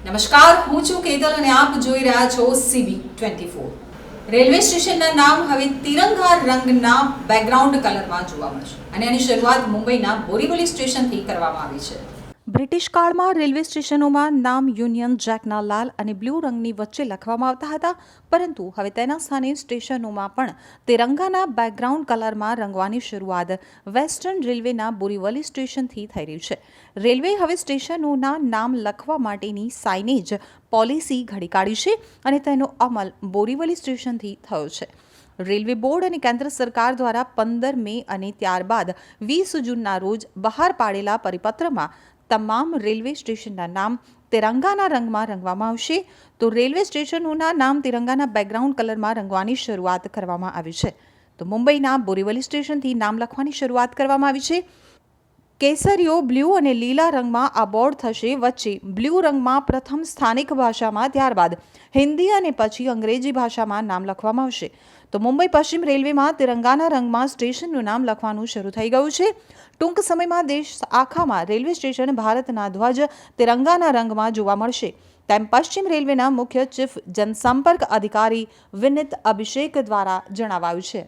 નમસ્કાર, હું છું કેતલ અને આપ જોઈ રહ્યા છો CB24. રેલવે સ્ટેશનના નામ હવે તિરંગા રંગના બેકગ્રાઉન્ડ કલરમાં જોવા મળશે અને એની શરૂઆત મુંબઈના બોરીવલી સ્ટેશનથી કરવામાં આવી છે. બ્રિટિશ કાળમાં રેલવે સ્ટેશનોમાં નામ યુનિયન જેકના લાલ અને બ્લુ રંગની વચ્ચે લખવામાં આવતા હતા, પરંતુ હવે તેના સ્થાને સ્ટેશનોમાં પણ તિરંગાના બેકગ્રાઉન્ડ કલરમાં રંગવાની શરૂઆત વેસ્ટર્ન રેલવેના બોરીવલી સ્ટેશનથી થઈ રહી છે. રેલવે હવે સ્ટેશનોના નામ લખવા માટેની સાઇનેજ પોલિસી ઘડી કાઢી છે અને તેનો અમલ બોરીવલી સ્ટેશનથી થયો છે. રેલવે બોર્ડ અને કેન્દ્ર સરકાર દ્વારા 15 મે અને ત્યારબાદ 20 જૂનના રોજ બહાર પાડેલા પરિપત્રમાં તમામ રેલવે સ્ટેશનના નામ તિરંગાના રંગમાં રંગવામાં આવશે. તો રેલવે સ્ટેશનોના નામ તિરંગાના બેકગ્રાઉન્ડ કલરમાં રંગવાની શરૂઆત કરવામાં આવી છે. તો મુંબઈના બોરીવલી સ્ટેશનથી નામ લખવાની શરૂઆત કરવામાં આવી છે. કેસરીઓ, બ્લુ અને લીલા રંગમાં આ બોર્ડ થશે. વચ્ચે બ્લુ રંગમાં પ્રથમ સ્થાનિક ભાષામાં, ત્યારબાદ હિન્દી અને પછી અંગ્રેજી ભાષામાં નામ લખવામાં આવશે. તો મુંબઈ પશ્ચિમ રેલવેમાં તિરંગાના રંગમાં સ્ટેશનનું નામ લખવાનું શરૂ થઈ ગયું છે. ટૂંક સમયમાં દેશ આખામાં રેલવે સ્ટેશન ભારતના ધ્વજ તિરંગાના રંગમાં જોવા મળશે, તેમ પશ્ચિમ રેલવેના મુખ્ય ચીફ જનસંપર્ક અધિકારી વિનીત અભિષેક દ્વારા જણાવાયું છે.